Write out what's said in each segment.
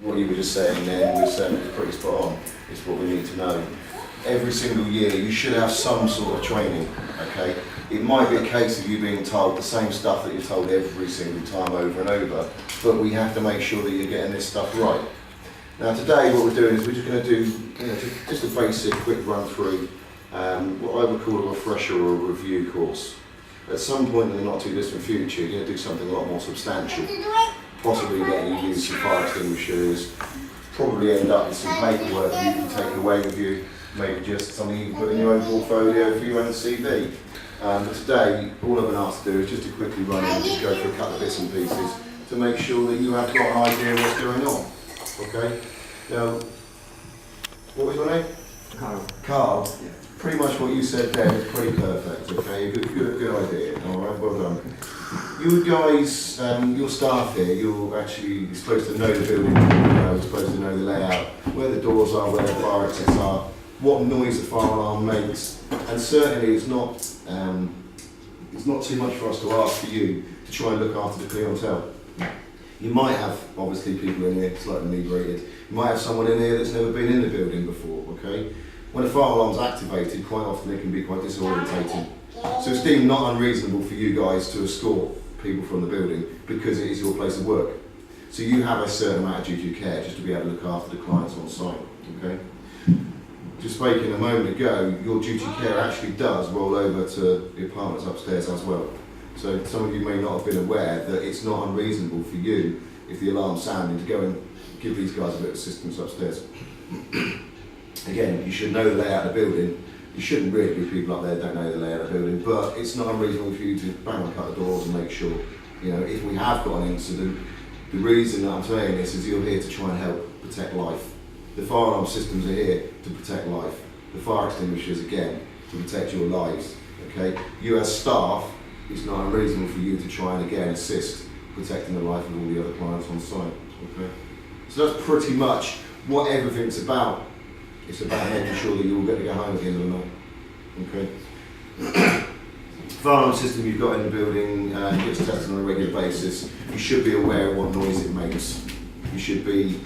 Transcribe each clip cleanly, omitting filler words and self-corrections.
What you were just saying then was pretty spot on. It's what we need to know. Every single year you should have some sort of training, okay? It might be a case of you being told the same stuff that you're told every single time over and over, but we have to make sure that you're getting this stuff right. Now today what we're doing is we're just going to do just a basic quick run through what I would call a refresher or a review course. At some point in the not too distant future you're going to do something a lot more substantial. Possibly letting you use some fire extinguishers, probably end up with some paperwork that you can take away with you, maybe just something you can put in your own portfolio for your own CV. But today, all I've been asked to do is just to quickly run in and just go through a couple of bits and pieces to make sure that you have got an idea of what's going on. Okay? Now, what was your name? Carl. Carl? Yeah. Pretty much what you said there is pretty perfect, okay? Good idea, alright, well done. You guys, your staff here, you're supposed to know the building, you're supposed to know the layout, where the doors are, where the fire exits are, what noise the fire alarm makes, and certainly it's not too much for us to ask for you to try and look after the clientele. You might have, obviously, people in here slightly inebriated. You might have someone in here that's never been in the building before, okay? When a fire alarm's activated, quite often it can be quite disorientating. So it's deemed not unreasonable for you guys to escort people from the building because it is your place of work. So you have a certain amount of duty of care just to be able to look after the clients on site, okay? Just speaking a moment ago, your duty of care actually does roll over to the apartments upstairs as well. So some of you may not have been aware that it's not unreasonable for you, if the alarm's sounding, to go and give these guys a bit of assistance upstairs. Again, you should know the layout of the building. You shouldn't really be people up there that don't know the layout of the building, but it's not unreasonable for you to bang on a couple of doors and make sure, if we have got an incident, the reason that I'm saying this is you're here to try and help protect life. The fire alarm systems are here to protect life. The fire extinguishers, again, to protect your lives, okay? You as staff, it's not unreasonable for you to try and, again, assist protecting the life of all the other clients on site, okay? So that's pretty much what everything's about. It's about making sure that you all get to go home at the end of the night. Okay. Fire alarm system you've got in the building gets tested on a regular basis. You should be aware of what noise it makes. You should be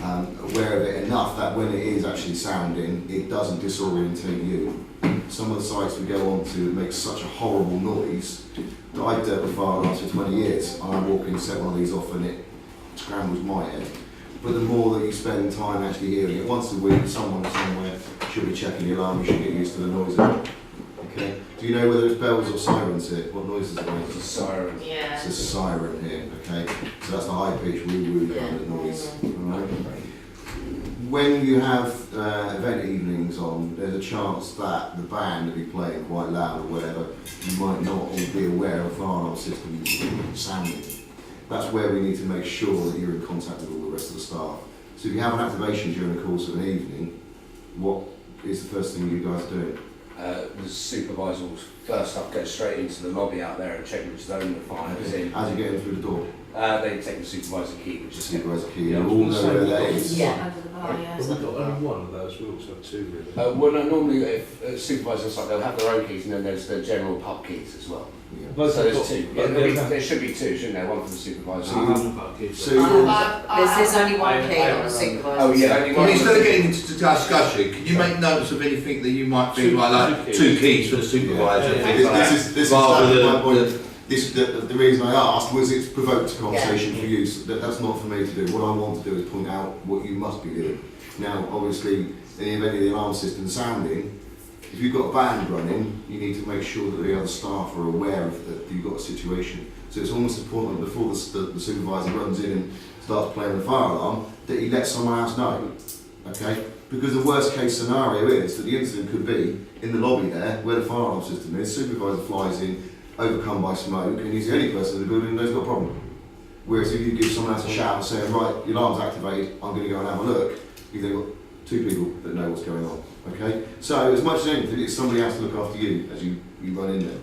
aware of it enough that when it is actually sounding, it doesn't disorientate you. Some of the sites we go on to make such a horrible noise that I've dealt with fire alarms for 20 years. And I walk in and set one of these off and it scrambles my head. But the more that you spend time actually hearing it, once a week, someone somewhere should be checking the alarm, you should get used to the noise of it. Okay? Do you know whether it's bells or sirens here? What noise is it? It's a siren. Yeah. It's a siren here, okay? So that's the high pitch woo-woo kind of noise. Right? When you have event evenings on, there's a chance that the band will be playing quite loud or whatever. You might not all be aware of fire alarm system sounding. That's where we need to make sure that you're in contact with all the rest of the staff. So if you have an activation during the course of an evening, what is the first thing you guys do? The supervisor will first up go straight into the lobby out there and check which zone the fire is in. As you get in through the door? They take the supervisor key, which The is supervisor key, Yeah, you all know where that is. Yeah, under the bar, yeah. Have we got only one of those? We also have two, really. well, no, normally if supervisors like they'll have their own keys and then there's the general pub keys as well. Yeah. Both So have there's got- two. but Yeah, they have- there should be two, shouldn't there? One for the supervisor. So you're- There's only one key on the supervisor. Oh yeah, only one. Instead of getting into discussion, can you make notes of anything that you might think like two keys for the supervisor and things like this that? is rather exactly my than point. The reason I asked was it's provoked a conversation for you, so that's not for me to do. What I want to do is point out what you must be doing. Now, obviously, in the event of the alarm system sounding, if you've got a band running, you need to make sure that the other staff are aware of that you've got a situation. So it's almost important before the supervisor runs in and starts playing the fire alarm that he lets someone else know, okay? Because the worst case scenario is that the incident could be in the lobby there, where the fire alarm system is, supervisor flies in, overcome by smoke, and he's the only person in the building who knows he's got a problem. Whereas if you give someone else a shout and saying, right, your alarm's activated, I'm going to go and have a look, you've then got two people that know what's going on, okay? So as much as anything, it's somebody else to look after you as you run in there.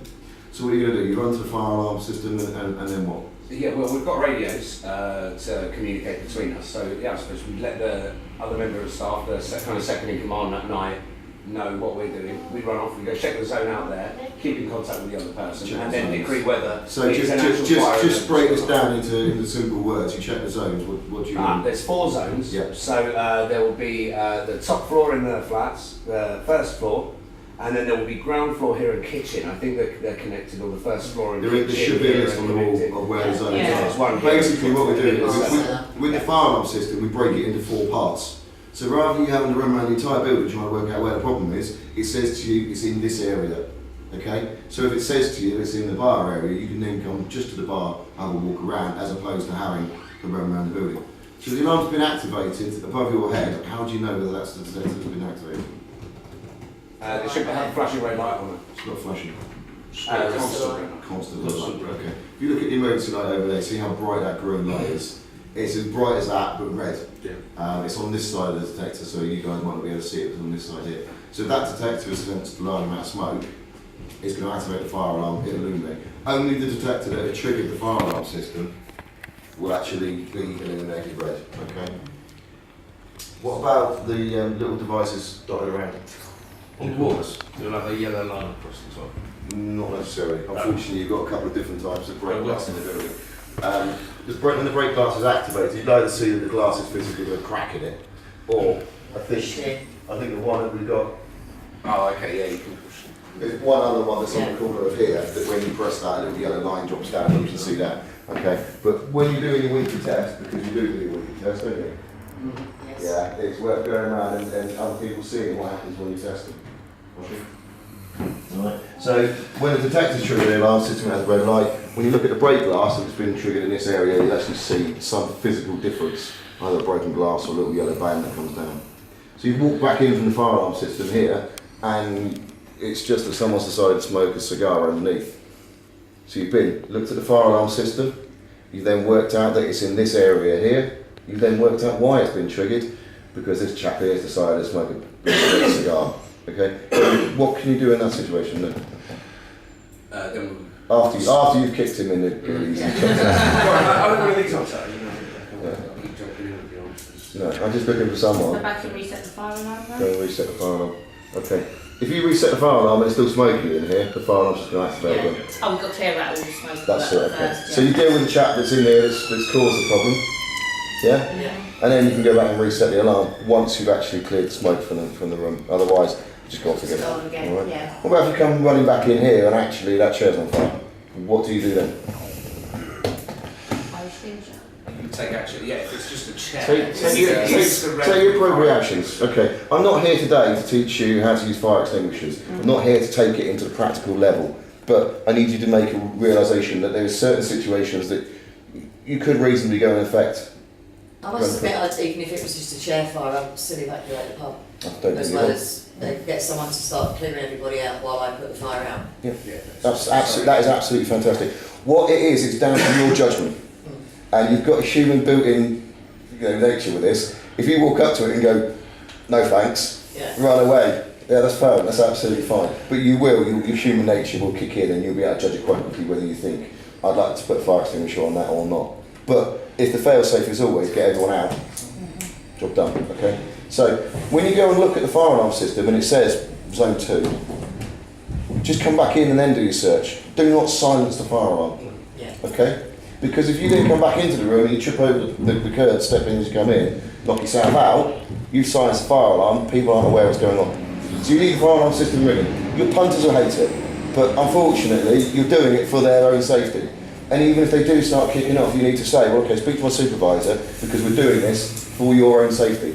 So what are you going to do? You run to the fire alarm system and then what? Yeah, well, we've got radios to communicate between us. So yeah, I suppose we let the other member of staff, the kind of second in command that night, know what we're doing, we run off, we go check the zone out there, keep in contact with the other person, and then decree whether So it's an actual fire just break this event. down into simple words. You check the zones. What do you mean? There's 4 zones, Yeah. so there will be the top floor in the flats, the first floor, and then there will be ground floor here and kitchen. I think they're connected, or the first floor and There kitchen. should be a here list are on the connected. wall of where the zones Yeah. There's are. one here. Basically, what we're doing is Yeah. with the fire alarm system, we break it into 4 parts. So rather than you having to run around the entire building trying to work out where the problem is, it says to you it's in this area. Okay? So if it says to you it's in the bar area, you can then come just to the bar, have a walk around, as opposed to having to run around the building. So the alarm's been activated above your head. How do you know whether that's the detector that's been activated? They should have a flashing red light on it. It's not flashing. Constant. Constant Constant light. red. Okay. If you look at the emergency light over there, see how bright that green light is? It's as bright as that, but red. Yeah. It's on this side of the detector, so you guys might not be able to see it, it's on this side here. So if that detector is sensed a large amount of smoke, it's going to activate the fire alarm, it'll illuminate. Only the detector that had triggered the fire alarm system will actually be illuminated red. Okay. What about the little devices dotted around? On the walls, you'll have a yellow line across the top. Not necessarily. Unfortunately, you've got a couple of different types of brake Oh, glass in the building. When the brake glass is activated, you'd either see that the glass is physically got a crack in it, or I think the one that we've got. Oh, okay, yeah, you can. There's one other one that's on the corner of here, that when you press that, a little yellow line drops down and you can see that. Okay, but when you're doing your winky test, because you do your winky test, don't you? Yes. Yeah, it's worth going around and other people seeing what happens when you test them. Okay. Alright. So when the detector's triggered the alarm system has a red light, when you look at the brake glass that's been triggered in this area, you actually see some physical difference, either a broken glass or a little yellow band that comes down. So you've walked back in from the fire alarm system here, and it's just that someone's decided to smoke a cigar underneath. So you've looked at the fire alarm system, you've then worked out that it's in this area here, you've then worked out why it's been triggered, because this chap here has decided to smoke a cigar. Okay, what can you do in that situation then? Then After you've kicked him in the I don't want to leave on that. Keep jumping in, to be honest. No, I'm just looking for Go someone. back and reset the fire alarm Go then? and reset the fire alarm. Okay. If you reset the fire alarm and it's still smoky in here, the fire alarm's just going to activate again. Yeah. Oh, we've got to clear out all the smoke That's it, okay. first, So you deal with the chap that's in there that's caused the problem. Yeah? Yeah. And then you can go back and reset the alarm once you've actually cleared the smoke from the room. Otherwise, just go off again. Just go on again, Alright? yeah. What about if you come running back in here and actually that chair's on fire? What do you do then? Fire extinguisher. You take action, yeah, if it's just a chair. Take your appropriate actions. Okay. I'm not here today to teach you how to use fire extinguishers. I'm not here to take it into the practical level. But I need you to make a realisation that there are certain situations that you could reasonably go and affect. I must admit, even if it was just a chair fire, I'd still evacuate the pub. I don't As think well you as get someone to start clearing everybody out while I put the fire out. that is absolutely fantastic. What it is, it's down to your judgment. And you've got a human built-in nature with this. If you walk up to it and go, no thanks, Yeah. run away, yeah, that's fine, that's absolutely fine. But your human nature will kick in and you'll be able to judge it quite quickly whether you think, I'd like to put a fire extinguisher on that or not. But if the fail-safe is always get everyone out, job done, okay? So when you go and look at the fire alarm system and it says zone 2, just come back in and then do your search. Do not silence the fire alarm, Yeah. okay? Because if you then come back into the room and you trip over the curb, step in as you come in, knock yourself out, you've silenced the fire alarm, people aren't aware what's going on. So you leave the fire alarm system ringing. Your punters will hate it, but unfortunately you're doing it for their own safety. And even if they do start kicking off, you need to say, well, okay, speak to my supervisor because we're doing this for your own safety.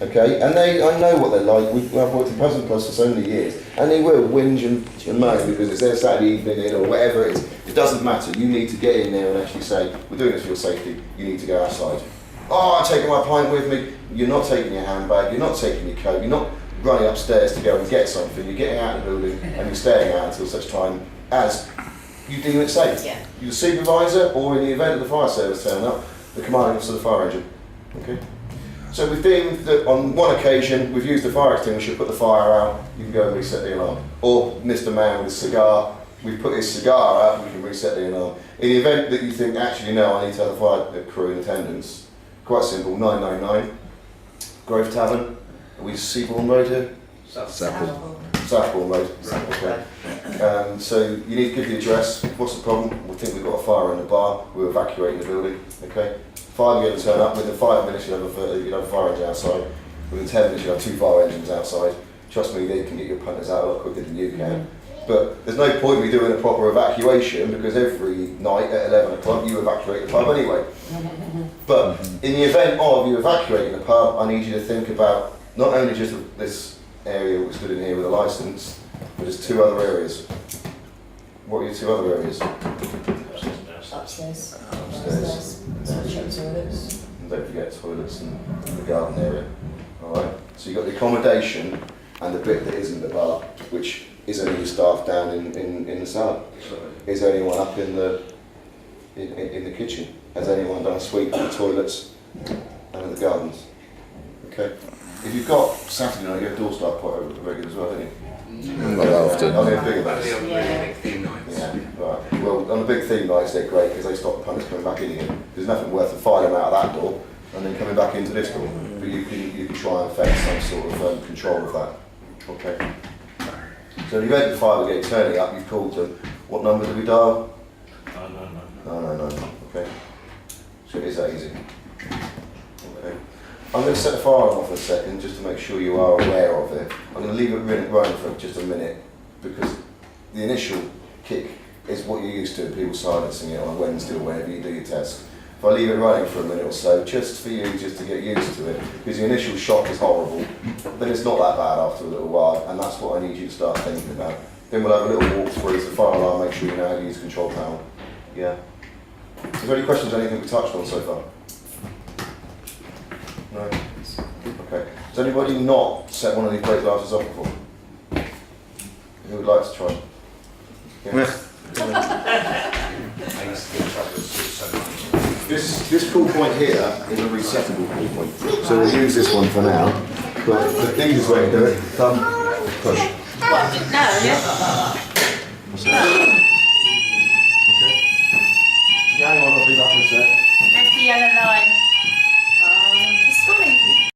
Okay? And I know what they're like. I've worked in Present Plus for so many years, and they will whinge and moan because it's their Saturday evening in or whatever it is. It doesn't matter. You need to get in there and actually say, we're doing this for your safety. You need to go outside. Oh, I'm taking my pint with me. You're not taking your handbag. You're not taking your coat. You're not running upstairs to go and get something. You're getting out of the building and you're staying out until such time as you deem it safe. Yeah. You're the supervisor, or in the event of the fire service turning up, the commanding officer of the fire engine. Okay? So we've deemed that on one occasion we've used the fire extinguisher, put the fire out, you can go and reset the alarm. Or Mr. Man with a cigar, we've put his cigar out, we can reset the alarm. In the event that you think, actually no, I need to have the fire crew in attendance, quite simple, 999, Grove Tavern, are we Seabourn Road here? Southbourne. Southbourne Road. Okay. So you need to give the address. What's the problem? We think we've got a fire in the bar. We're evacuating the building. Okay. Fire going to turn up. Within 5 minutes, you'll have a fire engine outside. Within 10 minutes, you'll have 2 fire engines outside. Trust me, they can get your punters out a lot quicker than you can. But there's no point in me doing a proper evacuation because every night at 11 o'clock you evacuate the pub anyway. But in the event of you evacuating the pub, I need you to think about not only just this area we stood in here with a licence, but there's 2 other areas. What are your 2 other areas? Upstairs. Upstairs. Toilets. And don't forget toilets and the garden area. Alright? So you've got the accommodation and the bit that isn't the bar, which is only the staff down in the cellar. Is anyone up in the kitchen? Has anyone done a sweep of the toilets and of the gardens? Okay. If you've got Saturday night, you have door staff quite regular as well, don't you? Not often. I mean, big events. Only on really big theme nights. Yeah, right. Well, on the big theme nights, they're great because they stop the punters coming back in again. There's nothing worth to fire them out of that door and then coming back into this door. But you can try and affect some sort of control of that. Okay. So in the event of the fire brigade turning up, you've called them. What number do we dial? No. Okay. So it is that easy. Okay. I'm going to set the fire alarm off for a second just to make sure you are aware of it. I'm going to leave it running for just a minute because the initial kick is what you're used to, people silencing it on a Wednesday or whenever you do your test. If I leave it running for a minute or so, just for you, just to get used to it, because the initial shock is horrible, then it's not that bad after a little while, and that's what I need you to start thinking about. Then we'll have a little walk through the fire alarm, make sure you know how to use control panel. Yeah. Is there any questions on anything we touched on so far? No? Okay. Has anybody not set one of these plate glasses off before? Who would like to try? Yeah. I used to get in trouble with so much. This pull point here is a resettable pull point. So we'll use this one for now. But the easiest way to do it, thumb, push. No, yeah. That's it.